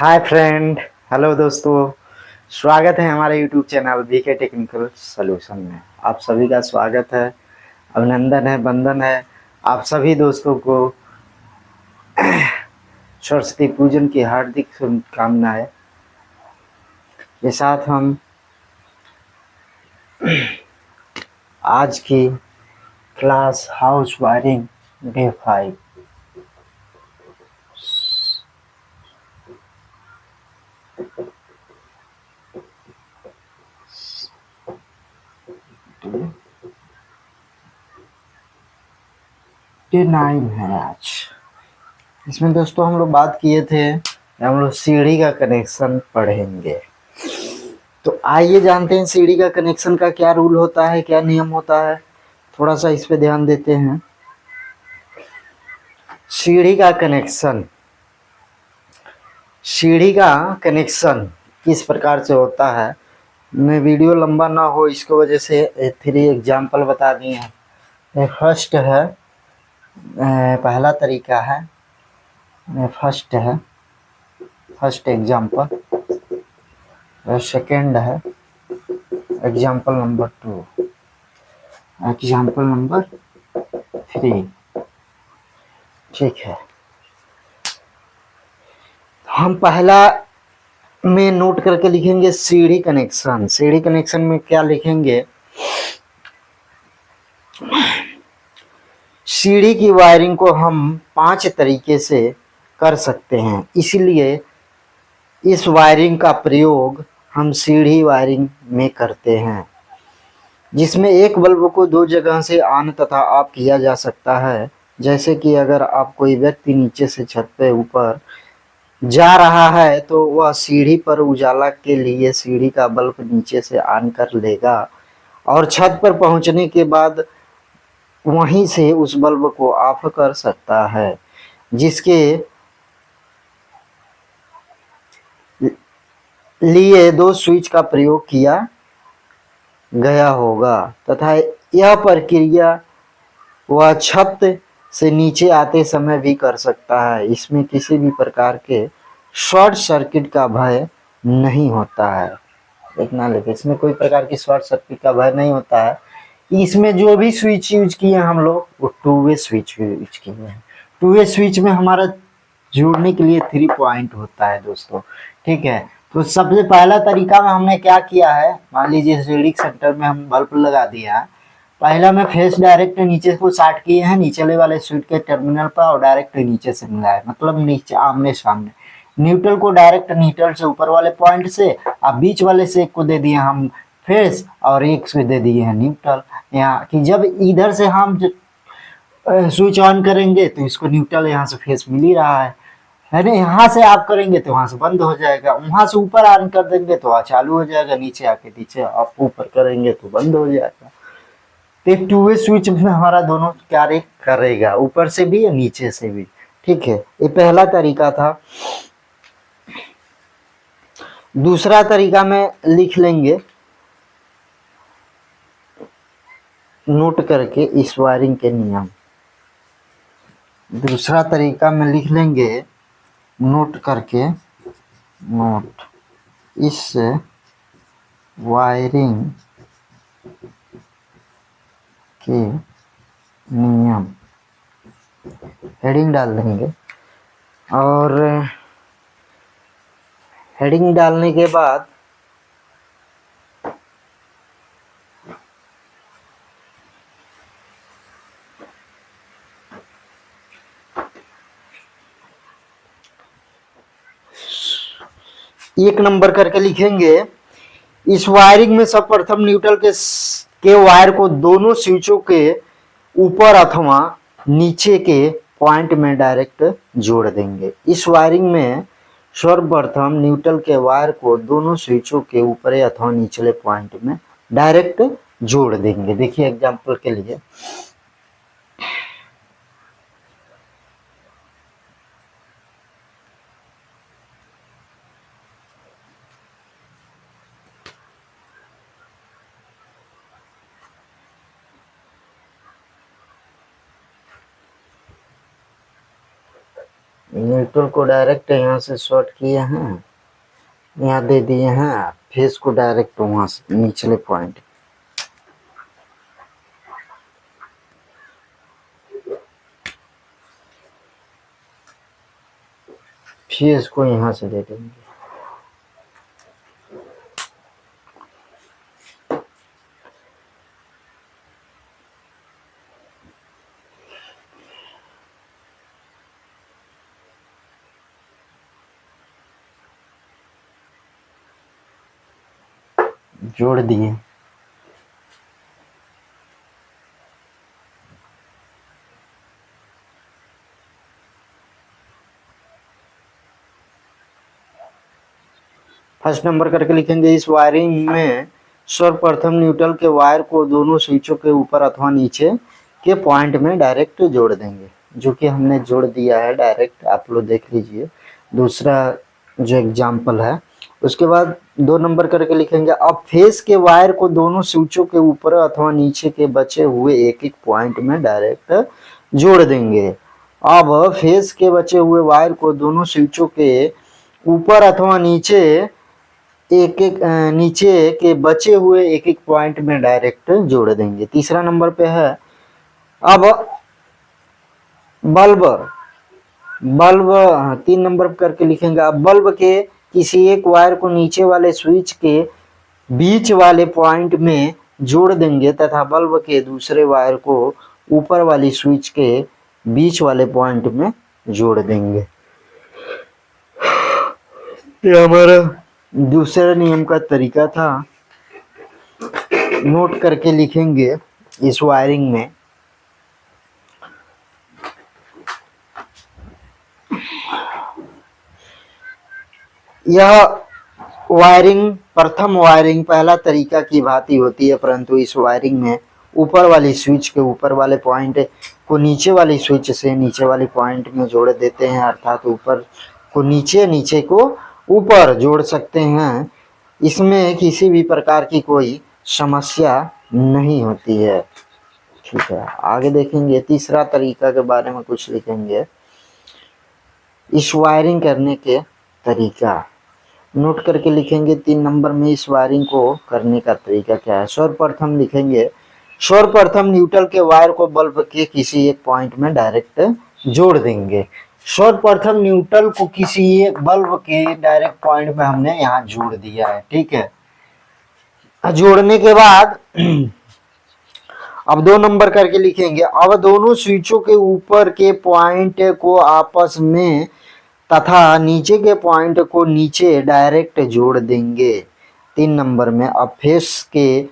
Hi friend. Hello दोस्तों। स्वागत है हमारे YouTube channel BK technical solution में। आप सभी का स्वागत है, अभिनंदन है, वंदन है। आप सभी दोस्तों को सरस्वती पूजन की हार्दिक शुभकामनाएं के साथ हम आज की class house wiring day 5 day 9 है आज। इसमें दोस्तों हम लोग बात किए थे, हम लोग सीढ़ी का कनेक्शन पढ़ेंगे। तो आइए जानते हैं सीढ़ी का कनेक्शन का क्या रूल होता है, क्या नियम होता है। थोड़ा सा इस पे ध्यान देते हैं। सीढ़ी का कनेक्शन किस प्रकार से होता है। मैं वीडियो लंबा ना हो इसको वजह से 3 एग्जाम्पल बता दिए हैं। फर्स्ट है, पहला तरीका है, फर्स्ट एग्जाम्पल। सेकेंड है एग्जाम्पल नंबर 2, एग्जाम्पल नंबर 3। ठीक है, हम पहला में नोट करके लिखेंगे सीढ़ी कनेक्शन। सीढ़ी कनेक्शन में क्या लिखेंगे, सीढ़ी की वायरिंग को हम 5 तरीके से कर सकते हैं, इसलिए इस वायरिंग का प्रयोग हम सीढ़ी वायरिंग में करते हैं, जिसमें एक बल्ब को 2 जगह से ऑन तथा ऑफ किया जा सकता है। जैसे कि अगर आप कोई व्यक्ति नीचे से छत पे ऊपर जा रहा है तो वह सीढ़ी पर उजाला के लिए सीढ़ी का बल्ब नीचे से ऑन कर लेगा और छत पर पहुंचने के बाद वहीं से उस बल्ब को ऑफ कर सकता है, जिसके लिए 2 स्विच का प्रयोग किया गया होगा तथा यह प्रक्रिया वह छत से नीचे आते समय भी कर सकता है। इसमें किसी भी प्रकार के शॉर्ट सर्किट का भय नहीं होता है। देखना लेकिन इसमें कोई प्रकार की शॉर्ट सर्किट का भय नहीं होता है। इसमें जो भी स्विच यूज किए हैं हम लोग वो 2 वे स्विच यूज किए हैं। 2 वे स्विच में हमारा जोड़ने के लिए 3 पॉइंट होता है दोस्तों। ठीक है, तो सबसे पहला तरीका में हमने क्या किया है, मान लीजिए सीढ़ी सेंटर में हम बल्ब लगा दिया है। पहला में फेस डायरेक्ट नीचे को साट किए हैं, नीचले वाले स्विच के टर्मिनल पर और डायरेक्ट नीचे से मिला है, मतलब नीचे आमने सामने। न्यूट्रल को डायरेक्ट न्यूट्रल से ऊपर वाले पॉइंट से, अब बीच वाले से एक को दे दिए हम फेस और एक से दे दिए हैं न्यूट्रल। यहाँ कि जब इधर से हम स्विच ऑन करेंगे तो इसको न्यूट्रल यहाँ से फेस मिल ही रहा है ना। यहाँ से आप करेंगे तो वहां से बंद हो जाएगा, वहां से ऊपर ऑन कर देंगे तो चालू हो जाएगा, नीचे आके नीचे आप ऊपर करेंगे तो बंद हो जाएगा। तो 2 वे स्विच में हमारा दोनों कार्य करेगा, ऊपर से भी और नीचे से भी। ठीक है, ये पहला तरीका था। दूसरा तरीका में लिख लेंगे नोट करके इस वायरिंग के नियम। दूसरा तरीका में लिख लेंगे नोट करके, नोट इस वायरिंग के नियम, हेडिंग डाल देंगे। और हेडिंग डालने के बाद एक नंबर करके लिखेंगे, इस वायरिंग में सर्वप्रथम न्यूट्रल के वायर को दोनों स्विचों के ऊपर अथवा नीचे के पॉइंट में डायरेक्ट जोड़ देंगे। इस वायरिंग में सर्वप्रथम न्यूट्रल के वायर को दोनों स्विचों के ऊपरी अथवा निचले पॉइंट में डायरेक्ट जोड़ देंगे। देखिए एग्जांपल के लिए, न्यूट्रल को डायरेक्ट यहाँ से शॉर्ट किए हैं, यहाँ दे दिए हैं, फेस को डायरेक्ट वहाँ से निचले पॉइंट, फेस को यहाँ से दे देंगे। जोड़ दिए। फर्स्ट नंबर करके लिखेंगे, इस वायरिंग में सर्वप्रथम न्यूट्रल के वायर को दोनों स्विचों के ऊपर अथवा नीचे के पॉइंट में डायरेक्ट जोड़ देंगे, जो कि हमने जोड़ दिया है डायरेक्ट, आप लोग देख लीजिए दूसरा जो एग्जाम्पल है। उसके बाद 2 नंबर करके लिखेंगे, अब फेस के वायर को दोनों स्विचों के ऊपर अथवा नीचे के बचे हुए एक एक पॉइंट में डायरेक्ट जोड़ देंगे। अब फेस के बचे हुए वायर को दोनों स्विचों के ऊपर अथवा नीचे नीचे के बचे हुए एक एक पॉइंट में डायरेक्ट जोड़ देंगे। तीसरा नंबर पे है, अब बल्ब 3 नंबर करके लिखेंगे, अब बल्ब के किसी एक वायर को नीचे वाले स्विच के बीच वाले पॉइंट में जोड़ देंगे तथा बल्ब के दूसरे वायर को ऊपर वाली स्विच के बीच वाले पॉइंट में जोड़ देंगे। ये हमारा दूसरा नियम का तरीका था। नोट करके लिखेंगे इस वायरिंग में, यह वायरिंग प्रथम वायरिंग पहला तरीका की भांति होती है, परंतु इस वायरिंग में ऊपर वाली स्विच के ऊपर वाले पॉइंट को नीचे वाली स्विच से नीचे वाली पॉइंट में जोड़ देते हैं, अर्थात ऊपर को नीचे, नीचे को ऊपर जोड़ सकते हैं। इसमें किसी भी प्रकार की कोई समस्या नहीं होती है। ठीक है, आगे देखेंगे तीसरा तरीका के बारे में कुछ लिखेंगे, इस वायरिंग करने के तरीका नोट करके लिखेंगे। 3 नंबर में इस वायरिंग को करने का तरीका क्या है। सर्वप्रथम लिखेंगे, सर्वप्रथम न्यूट्रल के वायर को बल्ब के किसी एक पॉइंट में डायरेक्ट जोड़ देंगे। सर्वप्रथम न्यूट्रल को किसी एक बल्ब के डायरेक्ट पॉइंट में हमने यहाँ जोड़ दिया है। ठीक है, जोड़ने के बाद अब 2 नंबर करके लिखेंगे, अब दोनों स्विचों के ऊपर के पॉइंट को आपस में तथा नीचे के पॉइंट को नीचे डायरेक्ट जोड़ देंगे। 3 नंबर में अब फेस के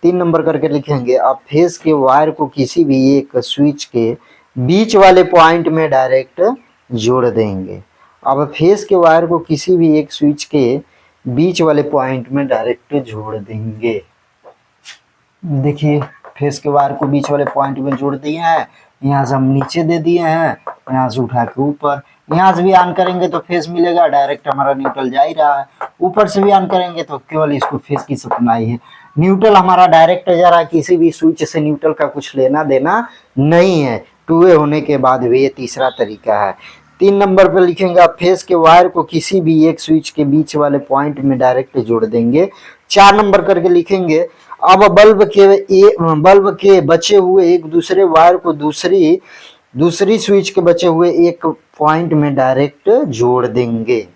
3 नंबर करके लिखेंगे, अब फेस के वायर को किसी भी एक स्विच के बीच वाले पॉइंट में डायरेक्ट जोड़ देंगे। अब फेस के वायर को किसी भी एक स्विच के बीच वाले पॉइंट में डायरेक्ट जोड़ देंगे। देखिए फेस के वायर को बीच वाले पॉइंट में जोड़ दिए हैं, यहाँ से हम नीचे दे दिए हैं, यहाँ से उठा के ऊपर, यहाँ से भी ऑन करेंगे तो फेस मिलेगा, डायरेक्ट हमारा न्यूट्रल जा ही रहा है। ऊपर से भी ऑन करेंगे तो केवल इसको फेस की सप्लाई है, न्यूट्रल हमारा डायरेक्ट जा रहा है, किसी भी स्विच से न्यूट्रल का कुछ लेना देना नहीं है। टू वे होने के बाद भी ये तीसरा तरीका है। 3 नंबर पर लिखेंगे, आप फेस के वायर को किसी भी एक स्विच के बीच वाले पॉइंट में डायरेक्ट जोड़ देंगे। 4 नंबर करके लिखेंगे, अब बल्ब के बचे हुए एक दूसरे वायर को दूसरी स्विच के बचे हुए एक पॉइंट में डायरेक्ट जोड़ देंगे,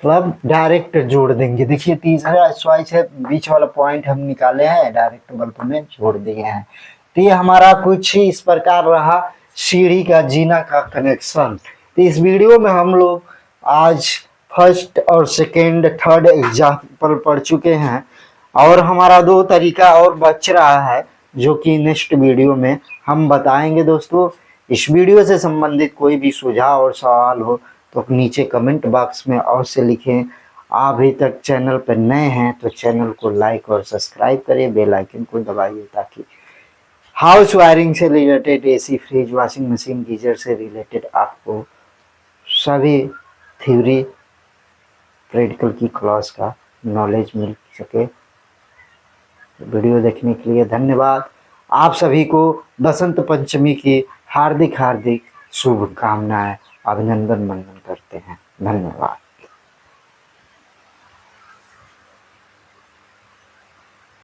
मतलब डायरेक्ट जोड़ देंगे। देखिए तीसरा स्विच है, बीच वाला पॉइंट हम निकाले हैं, डायरेक्ट बल्ब में जोड़ दिए हैं। तो ये हमारा कुछ इस प्रकार रहा सीढ़ी का जीना का कनेक्शन। तो इस वीडियो में हम लोग आज फर्स्ट और सेकेंड थर्ड एग्जाम्पल पढ़ चुके हैं, और हमारा 2 तरीका और बच रहा है जो कि नेक्स्ट वीडियो में हम बताएंगे। दोस्तों इस वीडियो से संबंधित कोई भी सुझाव और सवाल हो तो नीचे कमेंट बॉक्स में अवश्य लिखें। आप अभी तक चैनल पर नए हैं तो चैनल को लाइक और सब्सक्राइब करें, बेल आइकन को दबाइए ताकि हाउस वायरिंग से related, AC, fridge, washing machine, geyser से रिलेटेड आपको सभी थ्योरी प्रैक्टिकल की क्लास का नॉलेज मिल सके। वीडियो देखने के लिए धन्यवाद। आप सभी को बसंत पंचमी की हार्दिक हार्दिक शुभकामनाएं, अभिनंदन वंदन करते हैं। धन्यवाद।